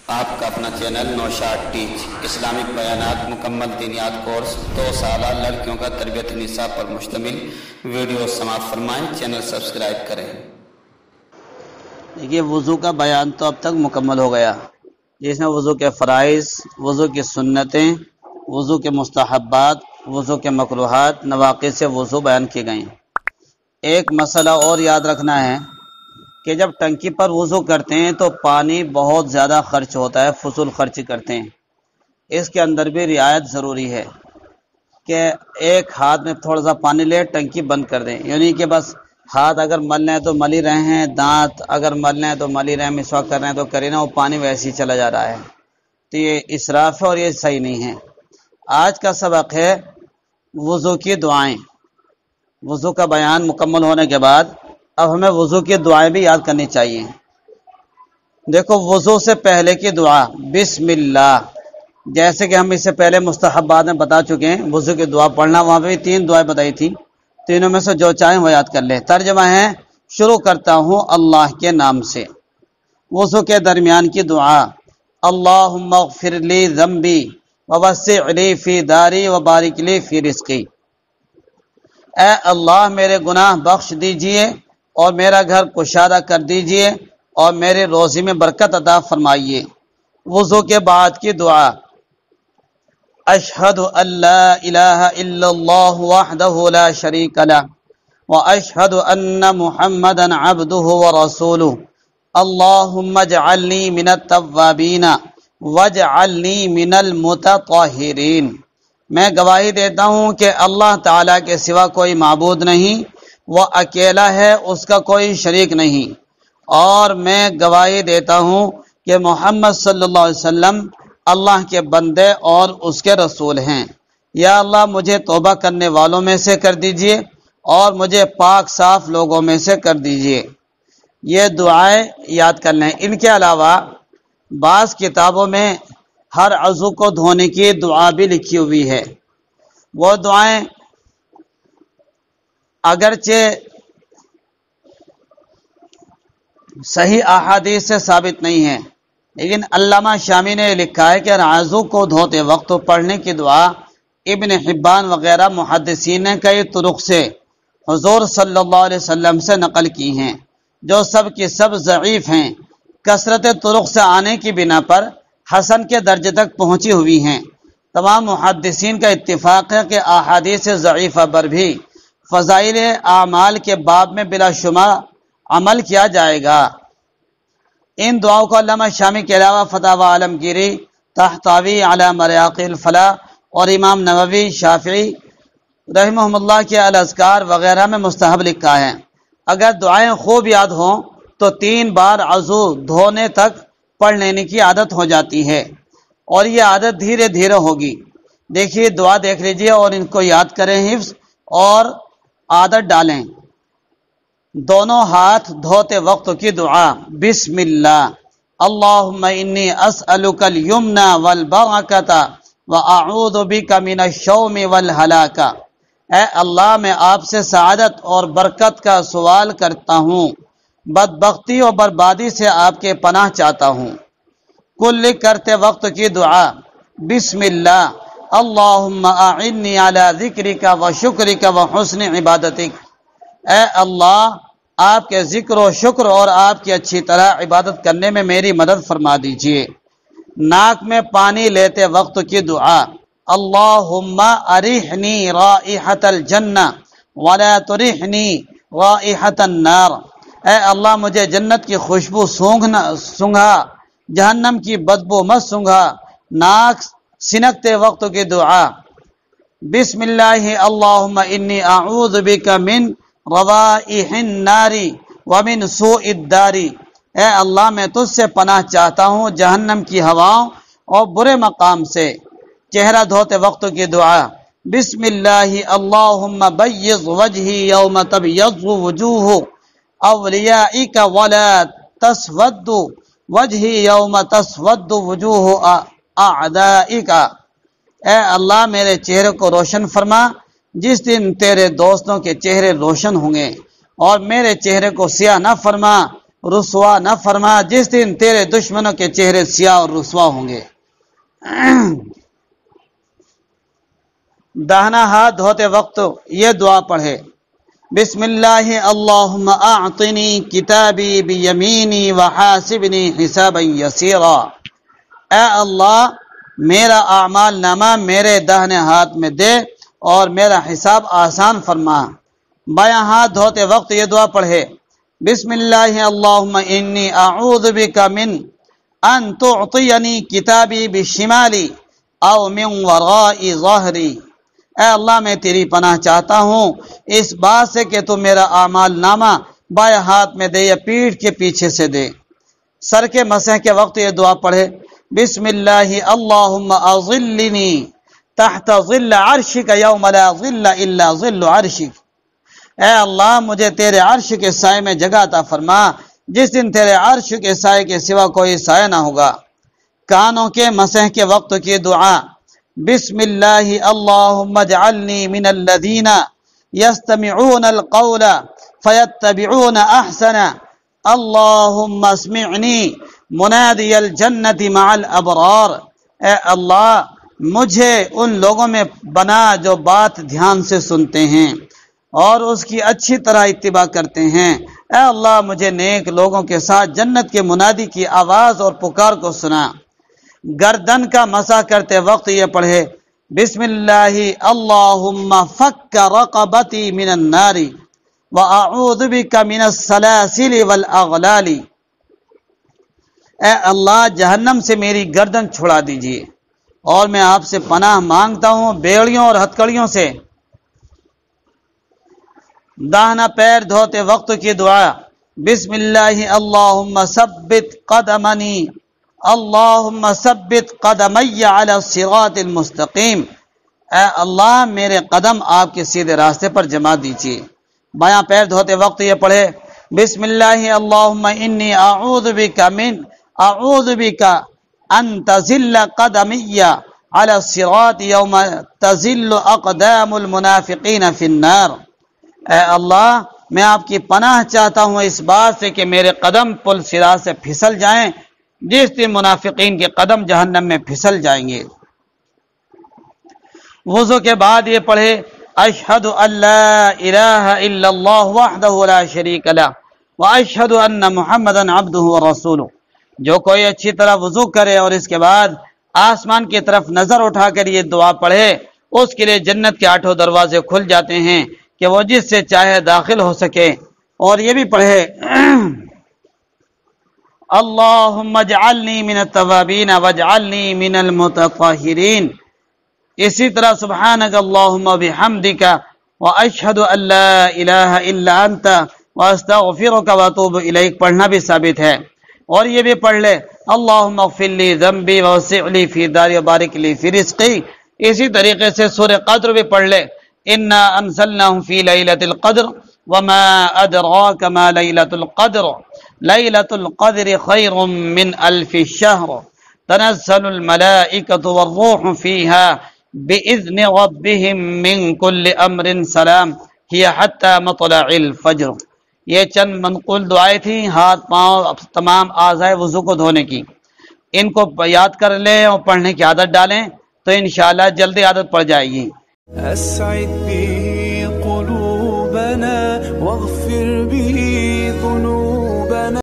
آپ کا اپنا چینل نوشاد ٹیچ اسلامک بیانات مکمل دینیات کورس 2 سالہ لڑکیوں کا تربیت نساء پر مشتمل ویڈیو سماعت فرمائیں، چینل سبسکرائب کریں۔ دیکھیے وضو کا بیان تو اب تک مکمل ہو گیا، جس میں وضو کے فرائض، وضو کی سنتیں، وضو کے مستحبات، وضو کے مکروہات، نواقض سے وضو بیان کی گئیں۔ ایک مسئلہ اور یاد رکھنا ہے کہ جب ٹنکی پر وضو کرتے ہیں تو پانی بہت زیادہ خرچ ہوتا ہے، فضول خرچ کرتے ہیں۔ اس کے اندر بھی رعایت ضروری ہے کہ ایک ہاتھ میں تھوڑا سا پانی لے ٹنکی بند کر دیں، یعنی کہ بس ہاتھ اگر ملنا ہے تو مل ہی رہے ہیں، دانت اگر ملنا ہے تو مل ہی رہے ہیں، مسواک کر رہے ہیں تو کریں نا، وہ پانی ویسے ہی چلا جا رہا ہے، تو یہ اسراف ہے اور یہ صحیح نہیں ہے۔ آج کا سبق ہے وضو کی دعائیں۔ وضو کا بیان مکمل ہونے کے بعد اب ہمیں وضو کی دعائیں بھی یاد کرنی چاہیے۔ دیکھو وضو سے پہلے کی دعا بسم اللہ، جیسے کہ ہم اس سے پہلے مستحبات میں بتا چکے ہیں، وضو کی دعا پڑھنا، وہاں پہ بھی 3 دعائیں بتائی تھی، تینوں میں سے جو چاہیں وہ یاد کر لیں۔ ترجمہ ہے، شروع کرتا ہوں اللہ کے نام سے۔ وضو کے درمیان کی دعا، اللہم اغفر لی ذنبی ووسع لی فی داری وبارک لی فی رزقی۔ اے اللہ میرے گناہ بخش دیجئے اور میرا گھر کشادہ کر دیجئے اور میرے روزی میں برکت عطا فرمائیے۔ وضو کے بعد کی دعا، اشہد ان لا الہ الا اللہ وحدہ لا شریک لہ واشہد ان محمدا عبدہ ورسولہ اللہم اجعلنی من التوابین واجعلنی من المتطہرین۔ میں گواہی دیتا ہوں کہ اللہ تعالیٰ کے سوا کوئی معبود نہیں، وہ اکیلا ہے، اس کا کوئی شریک نہیں، اور میں گواہی دیتا ہوں کہ محمد صلی اللہ علیہ وسلم اللہ کے بندے اور اس کے رسول ہیں۔ یا اللہ مجھے توبہ کرنے والوں میں سے کر دیجئے اور مجھے پاک صاف لوگوں میں سے کر دیجئے۔ یہ دعائیں یاد کر لیں۔ ان کے علاوہ بعض کتابوں میں ہر عضو کو دھونے کی دعا بھی لکھی ہوئی ہے۔ وہ دعائیں اگرچہ صحیح احادیث سے ثابت نہیں ہیں، لیکن علامہ شامی نے لکھا ہے کہ عضو کو دھوتے وقت پڑھنے کی دعا ابن حبان وغیرہ محدثین نے کئی طرق سے حضور صلی اللہ علیہ وسلم سے نقل کی ہیں، جو سب کی سب ضعیف ہیں، کثرت طرق سے آنے کی بنا پر حسن کے درجے تک پہنچی ہوئی ہیں۔ تمام محدثین کا اتفاق ہے کہ احادیث ضعیفہ پر بھی فضائل اعمال کے باب میں بلا شمار عمل کیا جائے گا۔ ان دعاؤں کو علامہ شامی کے علاوہ فتاوی عالمگیری، تحتوی علی مراقی الفلاح اور امام نووی شافعی رحمہ اللہ کے الاذکار وغیرہ میں مستحب لکھا ہے۔ اگر دعائیں خوب یاد ہوں تو 3 بار عضو دھونے تک پڑھ لینے کی عادت ہو جاتی ہے، اور یہ عادت دھیرے دھیرے ہوگی۔ دیکھیے دعا دیکھ لیجئے اور ان کو یاد کریں، حفظ اور عادت ڈالیں۔ دونوں ہاتھ دھوتے وقت کی دعا، بسم اللہ، اللہم انی اسألک الیمنا والبرکۃ واعوذ بک من الشوم والہلاکہ۔ اے اللہ میں آپ سے سعادت اور برکت کا سوال کرتا ہوں، بدبختی اور بربادی سے آپ کے پناہ چاہتا ہوں۔ کل کرتے وقت کی دعا، بسم اللہ، اللہم اعنی علی ذکرک و شکرک و حسن عبادتک۔ اے اللہ آپ کے ذکر و شکر اور آپ کی اچھی طرح عبادت کرنے میں میری مدد فرما دیجئے۔ ناک میں پانی لیتے وقت کی دعا، اللہم ارحنی رائحۃ الجنہ ولا ترحنی رائحۃ النار۔ اے اللہ مجھے جنت کی خوشبو سونگھا، جہنم کی بدبو مت سونگھا۔ ناک سنکتے وقت کی دعا، بسم اللہ، اللہم انی اعوذ بک من روائح النار ومن سوء الدار۔ اے اللہ میں تجھ سے پناہ چاہتا ہوں جہنم کی ہواؤں اور برے مقام سے۔ چہرہ دھوتے وقت کی دعا، بسم اللہ، اللہم بیض وجہی یوم تبیض وجوہ اولیائک ولا تسود وجہی یوم تسود وجوہ اعدائک۔ اے اللہ میرے چہرے کو روشن فرما جس دن تیرے دوستوں کے چہرے روشن ہوں گے، اور میرے چہرے کو سیاہ نہ فرما رسوا نہ فرما جس دن تیرے دشمنوں کے چہرے سیاہ اور رسوا ہوں گے۔ داہنا ہاتھ دھوتے وقت یہ دعا پڑھے، بسم اللہ اللہم اعطنی کتابی بیمینی وحاسبنی حسابا یسیرا۔ اے اللہ میرا اعمال نامہ میرے داہنے ہاتھ میں دے اور میرا حساب آسان فرما۔ بایاں ہاتھ دھوتے وقت یہ دعا پڑھے، بسم اللہ اللہم انی اعوذ بک من ان تعطینی کتابی بشمالی او من ورائی ظہری۔ اے اللہ میں تیری پناہ چاہتا ہوں اس بات سے کہ تو میرا اعمال نامہ بائیں ہاتھ میں دے یا پیٹھ کے پیچھے سے دے۔ سر کے مسح کے وقت یہ دعا پڑھے، بسم اللہ اللہم اظلنی تحت ظل عرشک یوم لا ظل الا ظل عرشک۔ اے اللہ مجھے تیرے عرش کے سائے میں جگہ عطا فرما جس دن تیرے عرش کے سائے کے سوا کوئی سائے نہ ہوگا۔ کانوں کے مسح کے وقت کی دعا، بسم اللہ اللہم اجعلنی من الذین یستمعون القول فیتبعون احسن اللہم اسمعنی منادی الجنت مع الابرار۔ اے اللہ مجھے ان لوگوں میں بنا جو بات دھیان سے سنتے ہیں اور اس کی اچھی طرح اتباع کرتے ہیں۔ اے اللہ مجھے نیک لوگوں کے ساتھ جنت کے منادی کی آواز اور پکار کو سنا۔ گردن کا مسح کرتے وقت یہ پڑھے، بسم اللہ اللہم فک رقبتی من النار واعوذ بک من السلاسل والاغلال۔ اے اللہ جہنم سے میری گردن چھڑا دیجیے اور میں آپ سے پناہ مانگتا ہوں بیڑیوں اور ہتکڑیوں سے۔ داہنا پیر دھوتے وقت کی دعا، بسم اللہ اللہم ثبت قدمنی اللہم ثبت قدمی علی الصراط المستقیم۔ اے اللہ میرے قدم آپ کے سیدھے راستے پر جما دیجیے۔ بایاں پیر دھوتے وقت یہ پڑھے، بسم اللہ اللہم انی اعوذ بک ان تزل قدمی علی الصراط یوم تزل اقدام المنافقین فی النار۔ اے اللہ میں آپ کی پناہ چاہتا ہوں اس بات سے کہ میرے قدم پل صراط سے پھسل جائیں جس دن منافقین کے قدم جہنم میں پھسل جائیں گے۔ وضو کے بعد یہ پڑھے، اشہد ان لا الہ الا اللہ وحدہ لا شریک لہ واشہد ان محمدا عبدہ ورسولہ۔ جو کوئی اچھی طرح وضو کرے اور اس کے بعد آسمان کی طرف نظر اٹھا کر یہ دعا پڑھے، اس کے لیے جنت کے 8 دروازے کھل جاتے ہیں کہ وہ جس سے چاہے داخل ہو سکے۔ اور یہ بھی پڑھے، اللہم اجعلنی من التوابین واجعلنی من المتطہرین۔ اسی طرح سبحانک اللہم بحمدک واشہد ان لا الہ الا انت واستغفرک واتوب الیک پڑھنا بھی ثابت ہے۔ اور یہ بھی پڑھ لے، اللہم اغفر لی ذنبی ووسع لی فی داری وبارک لی فی رزقی۔ اسی طریقے سے سورہ قدر بھی پڑھ لے، انا انزلناہ فی لیلۃ القدر وما ادراک ما لیلۃ القدر لیلۃ القدر خیر من الف شہر تنزل الملائکۃ والروح فیہا بإذن ربهم من کل امر سلام ہی حتی مطلع الفجر۔ یہ چند منقول دعائیں تھیں ہاتھ پاؤں تمام اعضاء وضو کو دھونے کی۔ ان کو یاد کر لیں اور پڑھنے کی عادت ڈالیں تو انشاءاللہ جلدی عادت پڑ جائے گی۔ أسعد به قلوبنا واغفر به